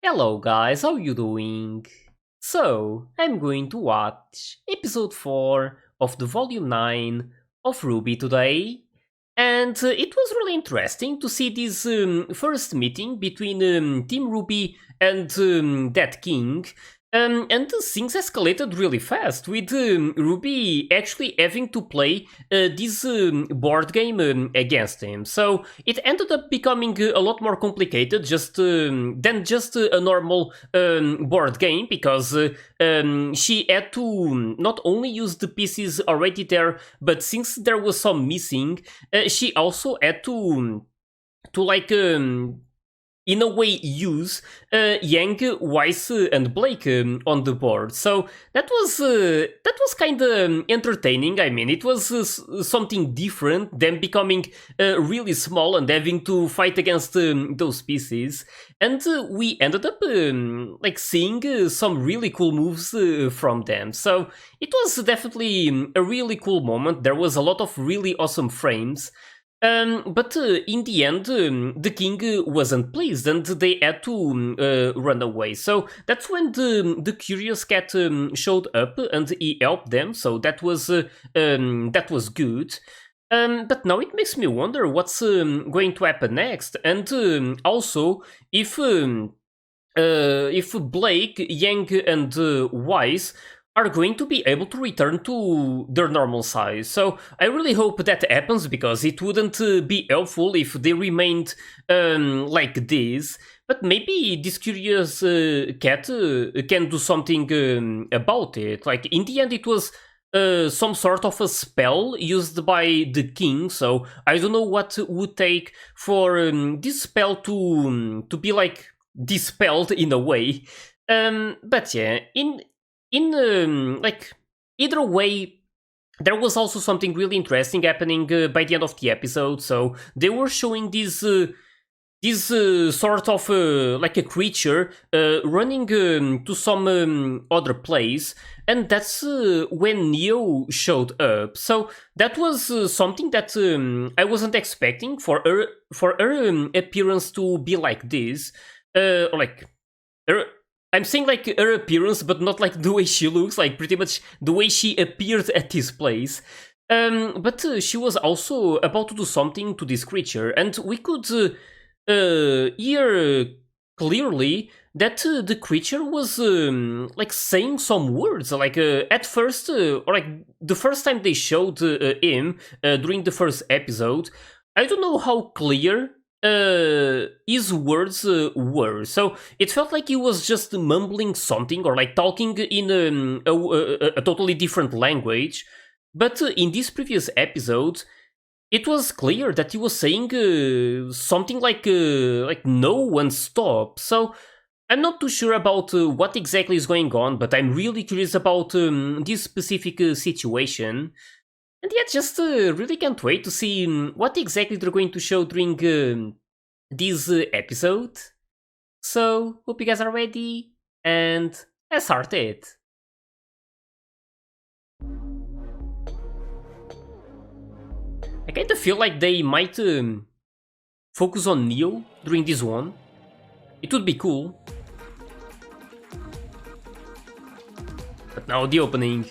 Hello guys, how you doing? So, I'm going to watch episode 4 of the volume 9 of RWBY today. And it was really interesting to see this first meeting between Team RWBY and that king. And things escalated really fast, with RWBY actually having to play this board game against him. So it ended up becoming a lot more complicated than just a normal board game, because she had to not only use the pieces already there, but since there was some missing, she also had to in a way use Yang, Weiss, and Blake on the board. So that was kind of entertaining. I mean, it was something different than becoming really small and having to fight against those pieces. And we ended up seeing some really cool moves from them. So it was definitely a really cool moment. There was a lot of really awesome frames. But in the end, the king wasn't pleased, and they had to run away. So that's when the curious cat showed up, and he helped them. So that was good. But now it makes me wonder what's going to happen next, and also if Blake, Yang, and Wise are going to be able to return to their normal size. So I really hope that happens, because it wouldn't be helpful if they remained like this. But maybe this curious cat can do something about it. Like, in the end, it was some sort of a spell used by the king, so I don't know what would take for this spell to be like dispelled in a way. But yeah, either way, there was also something really interesting happening by the end of the episode. So they were showing this sort of like a creature running to some other place, and that's when Neo showed up. So that was something that I wasn't expecting for her appearance to be like this, like her. I'm saying like her appearance, but not like the way she looks, like pretty much the way she appeared at this place. But she was also about to do something to this creature, and we could hear clearly that the creature was like saying some words. Like at first, or like the first time they showed him during the first episode, I don't know how clear his words were. So it felt like he was just mumbling something, or like talking in a totally different language. But in this previous episode, it was clear that he was saying something like "no one stop." So I'm not too sure about what exactly is going on, but I'm really curious about this specific situation. And yeah, just really can't wait to see what exactly they're going to show during this episode. So, hope you guys are ready, and let's start it. I kind of feel like they might focus on Neo during this one. It would be cool. But now the opening.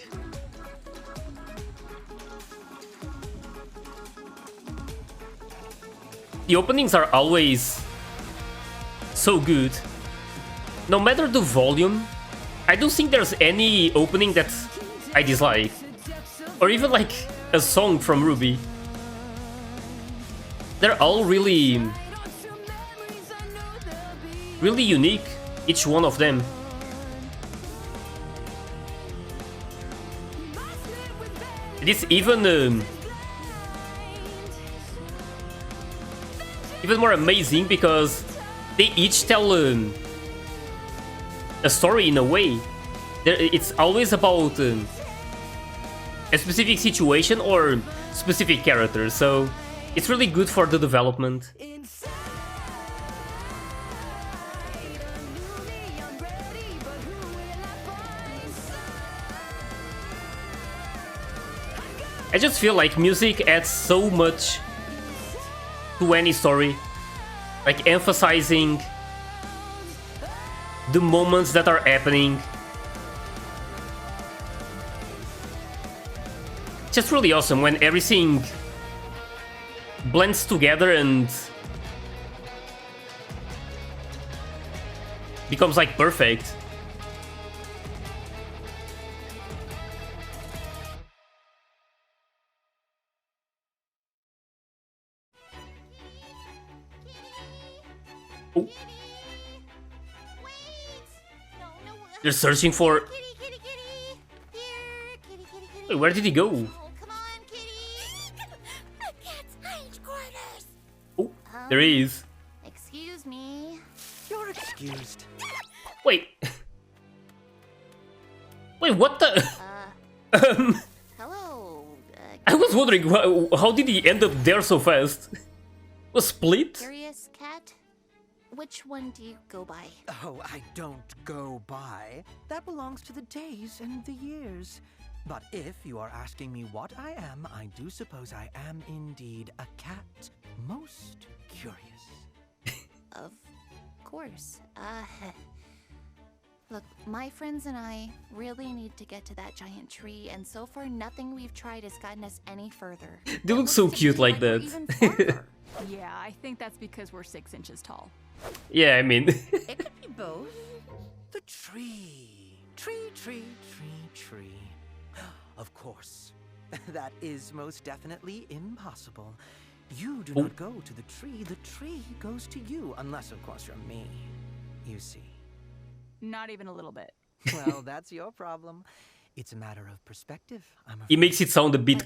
The openings are always so good. No matter the volume, I don't think there's any opening that I dislike. Or even like a song from RWBY. They're all really unique, each one of them. It is even more amazing because they each tell a story in a way. It's always about a specific situation or specific character, so it's really good for the development. I just feel like music adds so much to any story, like emphasizing the moments that are happening. Just really awesome when everything blends together and becomes like perfect. Oh. They're searching for... Wait, where did he go? Oh, there he is. Excuse me. You're excused. Wait. Wait, what the... Hello. I was wondering, how did he end up there so fast? Was split? Curious cat? Which one do you go by? Oh, I don't go by. That belongs to the days and the years. But if you are asking me what I am, I do suppose I am indeed a cat. Most curious. Of course. Look, my friends and I really need to get to that giant tree, and so far nothing we've tried has gotten us any further. They look so cute like that. Yeah, I think that's because we're 6 inches tall. Yeah, I mean... It could be both. The tree. Tree. Of course. That is most definitely impossible. You do not go to the tree goes to you, unless of course you're me. You see. Not even a little bit. Well, that's your problem. It's a matter of perspective, I'm afraid. It makes it sound a bit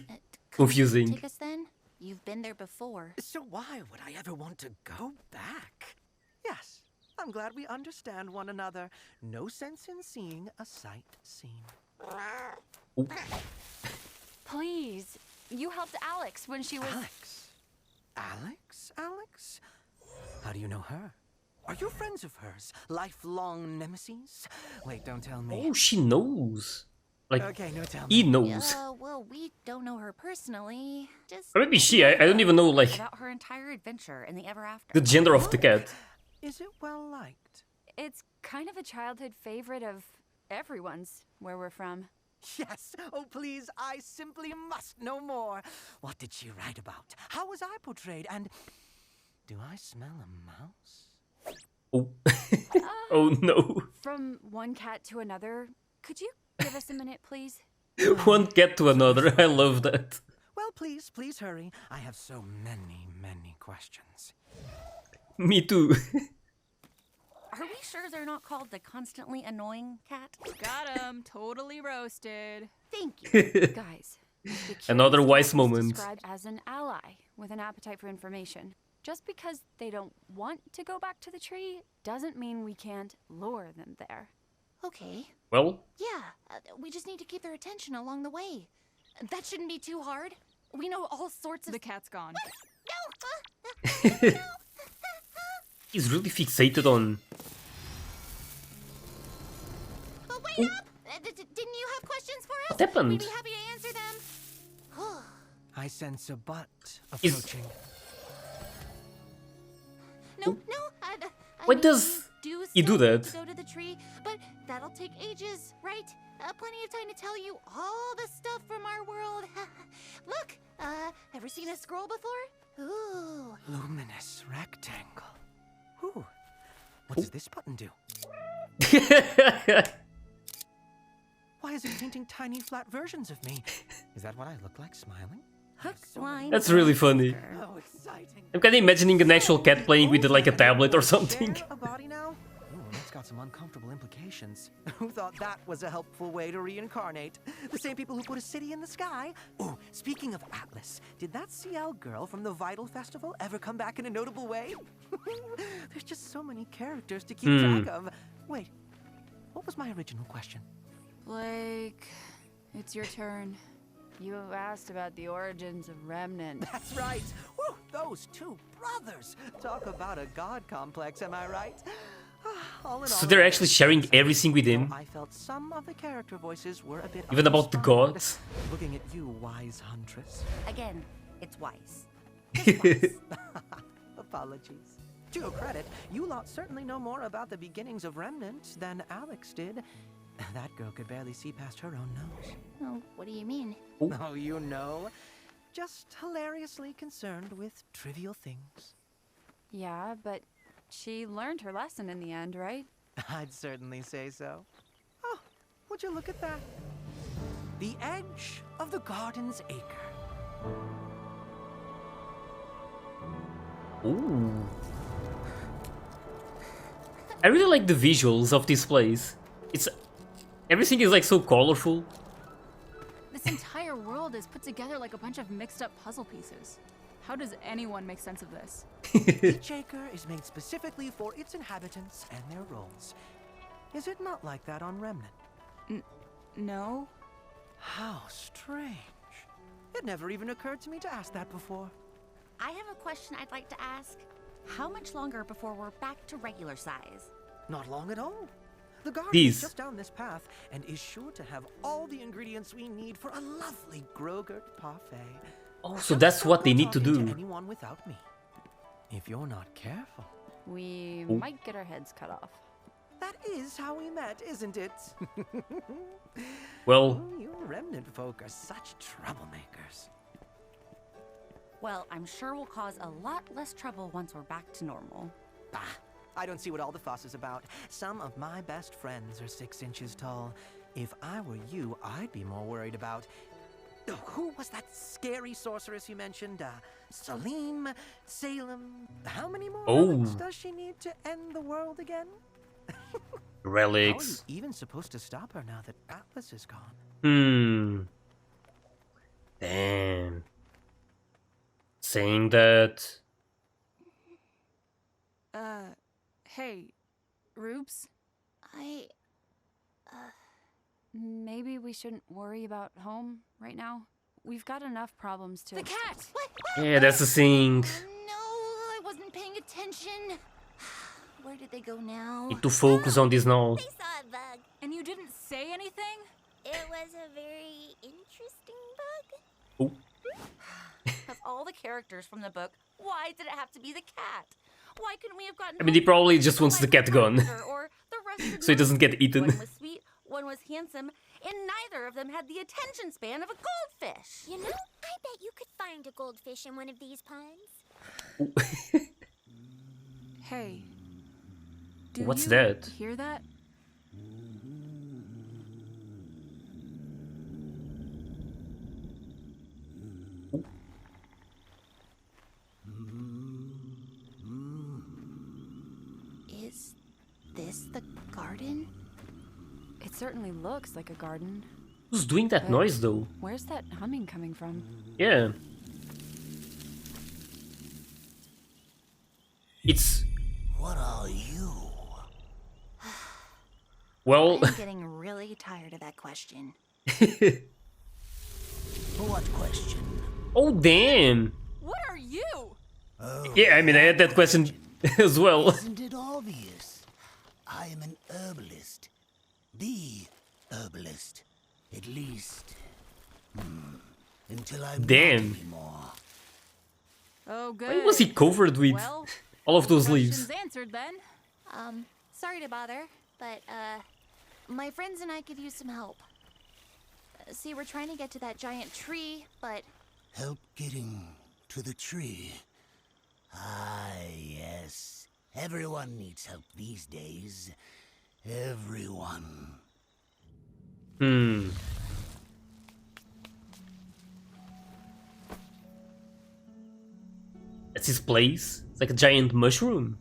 confusing. Take us then? You've been there before. So why would I ever want to go back? Yes, I'm glad we understand one another. No sense in seeing a sight seen. Please, you helped Alex when she was... Alex? How do you know her? Are you friends of hers? Lifelong nemesis? Wait, don't tell me. Oh, she knows. Like, okay, no, tell he me. knows. Well, we don't know her personally. Just Or maybe she, I don't even know, like, about her entire adventure in the ever after. the gender of the cat. Is it well liked? It's kind of a childhood favorite of everyone's, where we're from. Yes. Oh, please, I simply must know more. What did she write about? How was I portrayed? And do I smell a mouse? Oh. Oh no. From one cat to another, could you give us a minute, please? One cat to another, I love that. Well, please hurry. I have so many questions. Me too. Are we sure they're not called the constantly annoying cat? Got him, totally roasted. thank you. Guys, the Another curious wise cat is moment. described as an ally with an appetite for information. Just because they don't want to go back to the tree doesn't mean we can't lure them there. Okay. Well, Yeah, we just need to keep their attention along the way. That shouldn't be too hard. We know all sorts of... The cat's gone. No! he's really fixated on... But wait up! Didn't you have questions for us? What happened? We'd be happy to answer them. I sense a butt Is- approaching. No. I Why mean, does we he do still need that? to go to the tree, but that'll take ages, right? Plenty of time to tell you all the stuff from our world. Look, ever seen a scroll before? Ooh. Luminous rectangle. Ooh. What does this button do? Why is it painting tiny flat versions of me? Is that what I look like smiling? Hook, line, That's really funny. sinker. Oh, exciting. I'm kind of imagining an actual cat playing with like a tablet or something. Share a body now? Ooh, that's got some uncomfortable implications. Who thought that was a helpful way to reincarnate? The same people who put a city in the sky? Oh, speaking of Atlas, did that CL girl from the Vital Festival ever come back in a notable way? There's just so many characters to keep track of. Wait, what was my original question? Blake, it's your turn. You asked about the origins of Remnant. That's right. Woo, those two brothers. Talk about a god complex, am I right? All in So all, they're actually sharing everything with him. I felt some of the character voices were a bit Even about the uninspired. gods. Looking at you, wise huntress. Again, it's wise. Apologies. To your credit, you lot certainly know more about the beginnings of Remnant than Alex did. That girl could barely see past her own nose. Oh, what do you mean? Oh, you know. Just hilariously concerned with trivial things. Yeah, but she learned her lesson in the end, right? I'd certainly say so. Oh, would you look at that? The edge of the garden's acre. Ooh. I really like the visuals of this place. It's everything is like so colorful. This entire world is put together like a bunch of mixed up puzzle pieces. How does anyone make sense of this? Each acre is made specifically for its inhabitants and their roles. Is it not like that on Remnant? No? How strange. It never even occurred to me to ask that before. I have a question I'd like to ask. How much longer before we're back to regular size? Not long at all. The garden These. is just down this path and is sure to have all the ingredients we need for a lovely Grogurt parfait. Oh, so that's what they need to Talking do. anyone without me. If you're not careful. We Ooh. might get our heads cut off. That is how we met, isn't it? Well, Oh, you Remnant folk are such troublemakers. Well, I'm sure we'll cause a lot less trouble once we're back to normal. Bah, I don't see what all the fuss is about. Some of my best friends are 6 inches tall. If I were you, I'd be more worried about... Oh, who was that scary sorceress you mentioned? Salim? Salem? How many more relics does she need to end the world again? How are you relics. even supposed to stop her now that Atlas is gone? Damn. Saying that. Hey, Rubes? I... Maybe we shouldn't worry about home right now. We've got enough problems to... The cat! What? Yeah, that's the thing. No, I wasn't paying attention. Where did they go now? Need to focus on this now. They saw a bug. And you didn't say anything? It was a very interesting bug. Oh, Of all the characters from the book, why did it have to be the cat? Why couldn't we have gotten... I mean, he probably just wants the cat gone. Or the rest So he doesn't get eaten. One was sweet, one was handsome, and neither of them had the attention span of a goldfish. You know, I bet you could find a goldfish in one of these ponds. Hey. Do What's you that? hear that? Is this the garden? It certainly looks like a garden. Who's doing that noise though? Where's that humming coming from? Yeah. It's... What are you? Well... I'm getting really tired of that question. What question? Oh, damn! What are you? Oh, Yeah, I mean, I had that question as well. isn't it obvious? I am an herbalist. The herbalist. At least. Until I'm Damn. not anymore. Oh, good. Why was he covered with Well, all of those leaves? questions answered then. Sorry to bother, but, my friends and I could use some help. See, we're trying to get to that giant tree, but Help getting to the tree. Ah, yes. Everyone needs help these days. Everyone. That's his place? It's like a giant mushroom.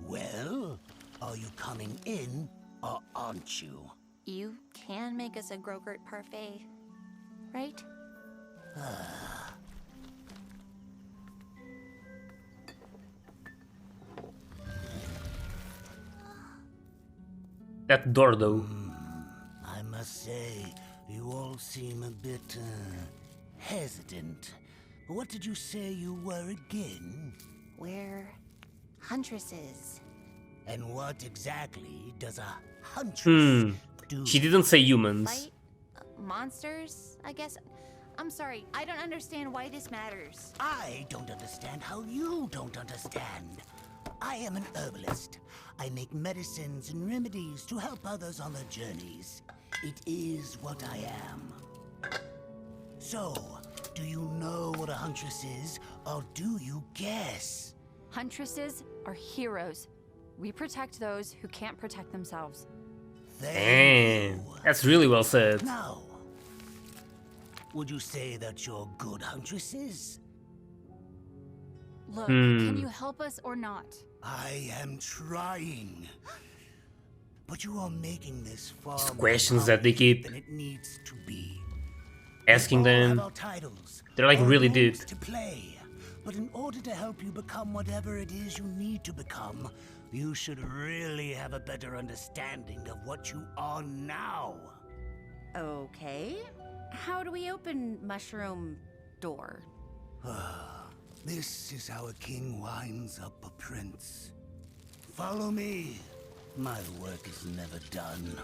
Well, are you coming in or aren't you? you can make us a Grogurt parfait, right? That door though. I must say, you all seem a bit, hesitant. What did you say you were again? We're huntresses. And what exactly does a huntress do? She didn't say humans. Fight monsters, I guess. I'm sorry, I don't understand why this matters. I don't understand how you don't understand. I am an herbalist. I make medicines and remedies to help others on their journeys. It is what I am. So, do you know what a huntress is, or do you guess? Huntresses are heroes. We protect those who can't protect themselves. Damn, that's really well said. Now, would you say that you're good huntresses? Look, can you help us or not? I am trying. But you are making this far more Questions that they keep than it needs to be. asking We all have them. our titles, They're like our really roles deep. to play. But in order to help you become whatever it is you need to become, you should really have a better understanding of what you are now. Okay. How do we open mushroom door? This is how a king winds up a prince. Follow me. My work is never done.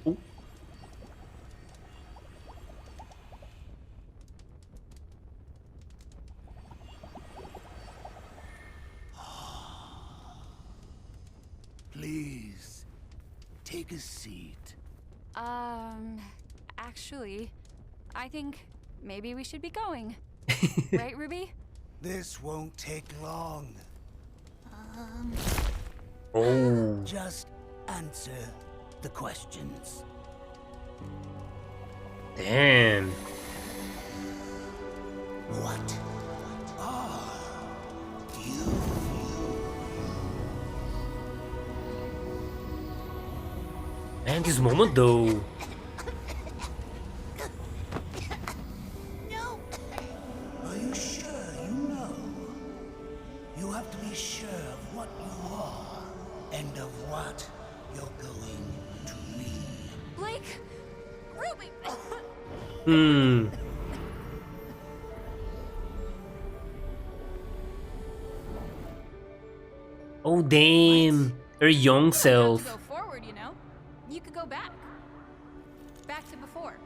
Ooh. Please, take a seat. Actually, I think maybe we should be going. Right, Ruby? This won't take long. Oh, Just answer the questions. damn. What are you? Man, this moment though. No! Are you sure you know? You have to be sure of what you are and of what you're going to be. Blake! Ruby! Hmm. Oh damn, her young You don't have self. to go forward, you know? You could go back. Back to before.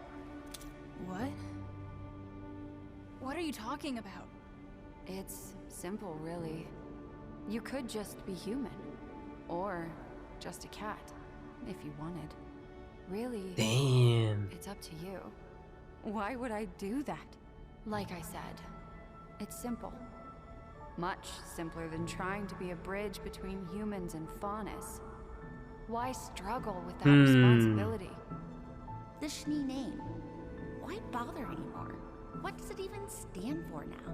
What? What are you talking about? It's simple, really. You could just be human. Or just a cat, if you wanted. Really, Damn. it's up to you. Why would I do that? Like I said, it's simple. Much simpler than trying to be a bridge between humans and faunus. Why struggle with that responsibility? The Schnee name. Why bother anymore? What does it even stand for now?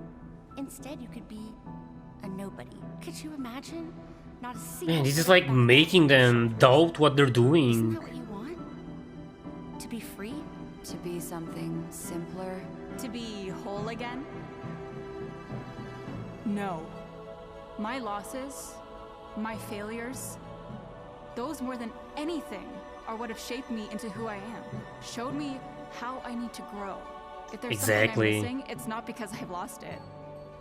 Instead, you could be a nobody. Could you imagine? Not a single Man, this is bit like of making them shoulders. doubt what they're Isn't doing. that what you want? To be free? To be something simpler? To be whole again? No. My losses, my failures, those more than anything are what have shaped me into who I am. Showed me how I need to grow. If there's Exactly. something I'm missing, it's not because I've lost it.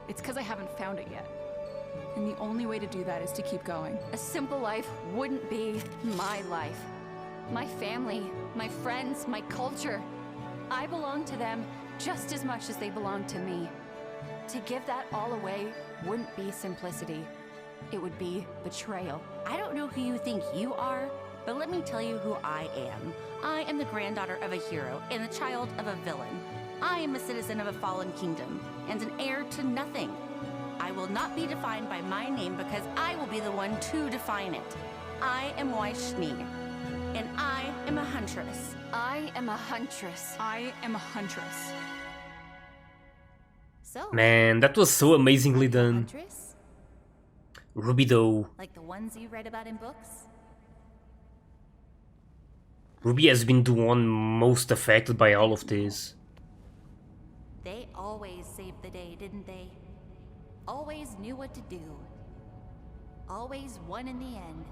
It's because I haven't found it yet. And the only way to do that is to keep going. A simple life wouldn't be my life. My family, my friends, my culture. I belong to them just as much as they belong to me. To give that all away wouldn't be simplicity. It would be betrayal. I don't know who you think you are, but let me tell you who I am. I am the granddaughter of a hero and the child of a villain. I am a citizen of a fallen kingdom and an heir to nothing. I will not be defined by my name because I will be the one to define it. I am Schnee, and I am a huntress. I am a huntress. I am a huntress. So, Man, that was so amazingly are you a done. huntress? Ruby though. Like the ones you read about in books? Ruby has been the one most affected by all of this. They always saved the day, didn't they? Always knew what to do. Always won in the end.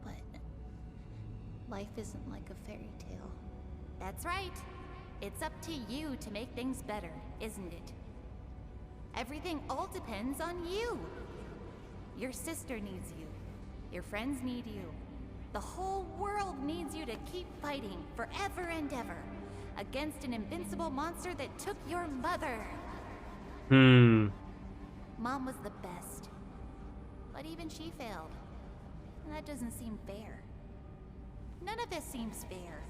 But life isn't like a fairy tale. That's right. It's up to you to make things better, isn't it? Everything all depends on you. Your sister needs you. Your friends need you. The whole world needs you to keep fighting forever and ever against an invincible monster that took your mother. Mom was the best. But even she failed. And that doesn't seem fair. None of this seems fair.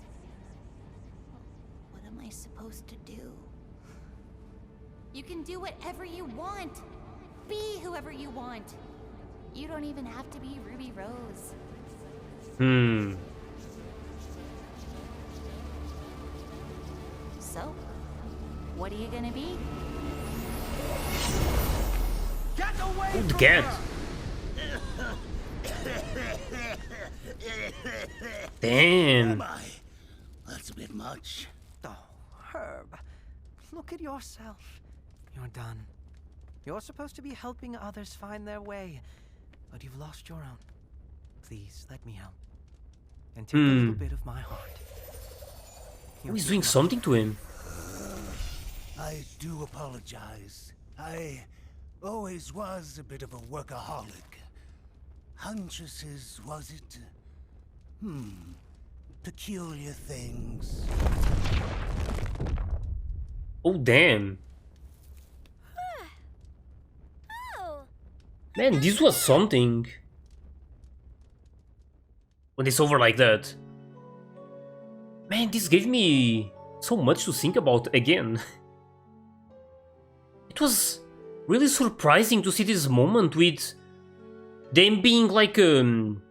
What am I supposed to do? You can do whatever you want. Be whoever you want. You don't even have to be Ruby Rose. So, what are you gonna be? Get away Oh, the from cat. her! Damn. Am I? That's a bit much. Oh, Herb. Look at yourself. You're done. You're supposed to be helping others find their way, but you've lost your own. Please, let me help. And take a little bit of my heart. Oh, he's doing something to him. I do apologize. I always was a bit of a workaholic. Huntresses, was it? Peculiar things. Oh, damn. Oh, Man, this was something. When it's over like that. Man, this gave me so much to think about again. It was really surprising to see this moment with them being like in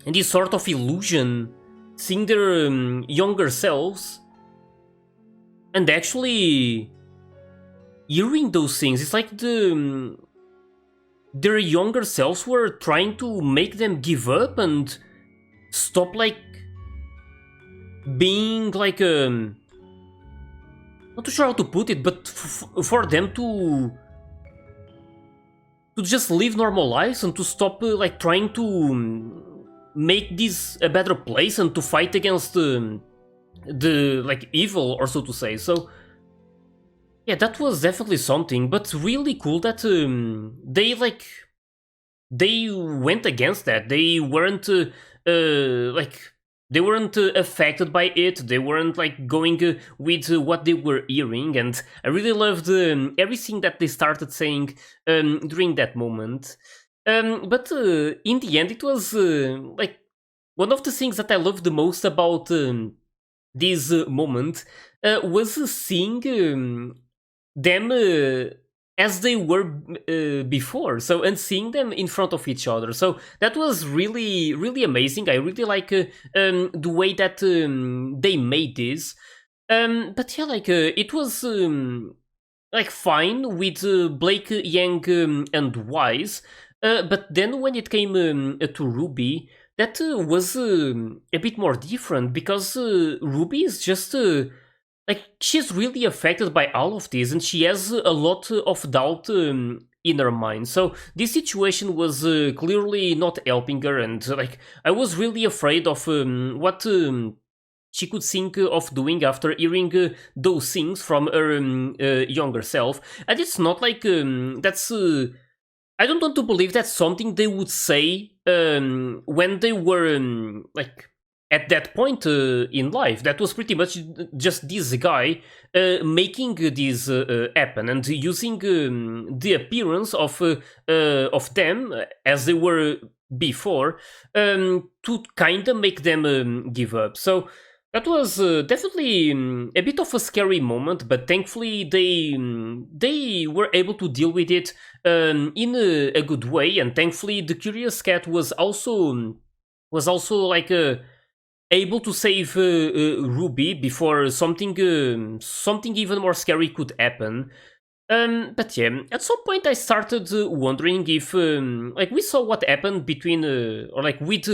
this sort of illusion, seeing their younger selves, and actually hearing those things. It's like their younger selves were trying to make them give up and stop like being like not too sure how to put it, but for them to just live normal lives and to stop like trying to make this a better place and to fight against the like evil, or so to say. So yeah, that was definitely something, but really cool that they went against that. They weren't they weren't affected by it. They weren't like going with what they were hearing, and I really loved everything that they started saying during that moment. But in the end, it was like one of the things that I loved the most about this moment was seeing them as they were before, so, and seeing them in front of each other. So that was really, really amazing. I really like the way that they made this. But yeah, like it was like fine with Blake, Yang, and Wise. But then when it came to Ruby, that was a bit more different, because Ruby is just like, she's really affected by all of this, and she has a lot of doubt in her mind. So this situation was clearly not helping her, and like I was really afraid of what she could think of doing after hearing those things from her younger self. And it's not like that's. I don't want to believe that's something they would say when they were like at that point in life. That was pretty much just this guy making this happen and using the appearance of them as they were before to kind of make them give up. So that was definitely a bit of a scary moment, but thankfully they were able to deal with it in a good way, and thankfully the Curious Cat was also like able to save Ruby before something even more scary could happen. But yeah, at some point I started wondering if like we saw what happened between or like with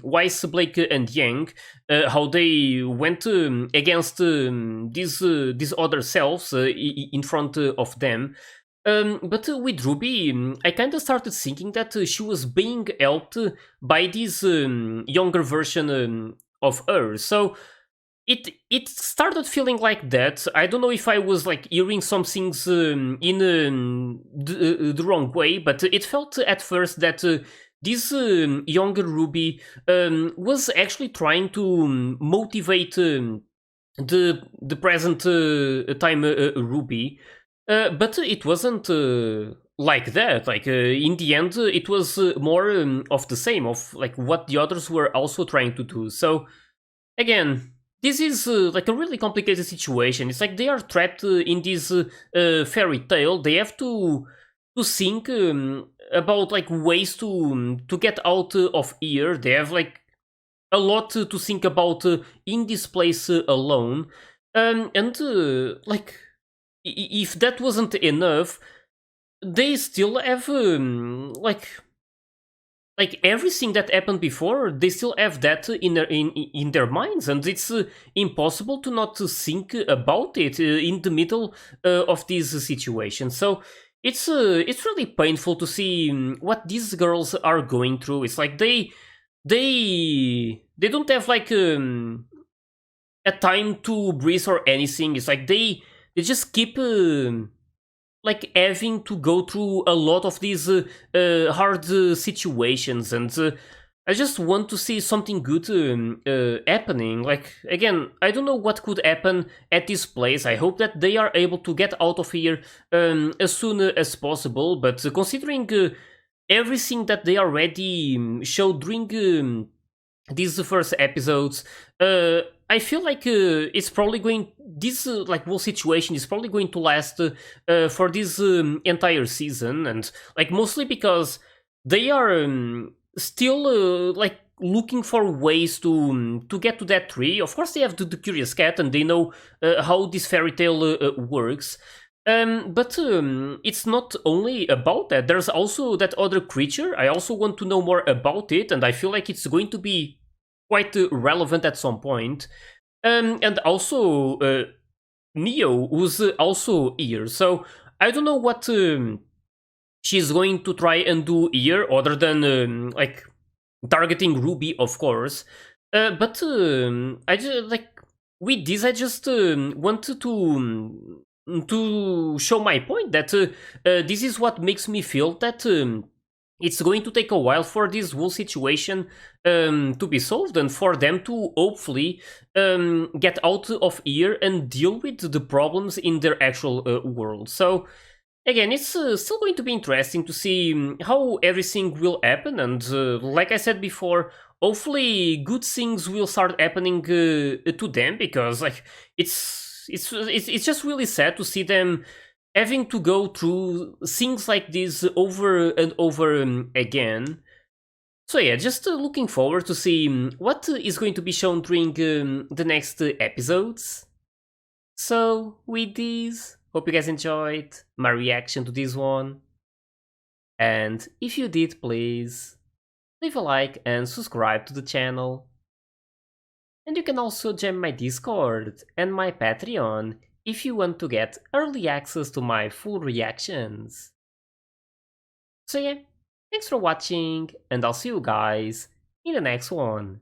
Wise, Blake, and Yang, how they went against these other selves in front of them. But with Ruby, I kind of started thinking that she was being helped by this younger version of her. So it started feeling like that. I don't know if I was like hearing some things in the wrong way, but it felt at first that this younger Ruby was actually trying to motivate the present time Ruby, but it wasn't like that. Like in the end, it was more of the same, of like what the others were also trying to do. So again, this is like a really complicated situation. It's like they are trapped in this fairy tale. They have to think about like ways to get out of here. They have like a lot to think about in this place alone, and like if that wasn't enough, they still have like everything that happened before. They still have that in their minds, and it's impossible to not think about it in the middle of this situation. So it's really painful to see what these girls are going through. It's like they don't have like a time to breathe or anything. It's like they just keep like having to go through a lot of these hard situations, and I just want to see something good happening. Like again, I don't know what could happen at this place. I hope that they are able to get out of here as soon as possible, but considering everything that they already showed during these first episodes, I feel like it's probably going. This like whole situation is probably going to last for this entire season, and like mostly because they are still like looking for ways to get to that tree. Of course, they have the curious cat, and they know how this fairy tale works. But it's not only about that. There's also that other creature. I also want to know more about it, and I feel like it's going to be quite relevant at some point. And also Neo, who's also here. So I don't know what she's going to try and do here, other than like targeting Ruby, of course. But I just like with this, I just wanted to show my point that this is what makes me feel that it's going to take a while for this whole situation to be solved, and for them to hopefully get out of here and deal with the problems in their actual world. So again, it's still going to be interesting to see how everything will happen, and like I said before, hopefully good things will start happening to them, because like it's just really sad to see them having to go through things like this over and over again. So yeah, just looking forward to see what is going to be shown during the next episodes. So with this, hope you guys enjoyed my reaction to this one. And if you did, please leave a like and subscribe to the channel. And you can also join my Discord and my Patreon if you want to get early access to my full reactions. So yeah, thanks for watching, and I'll see you guys in the next one.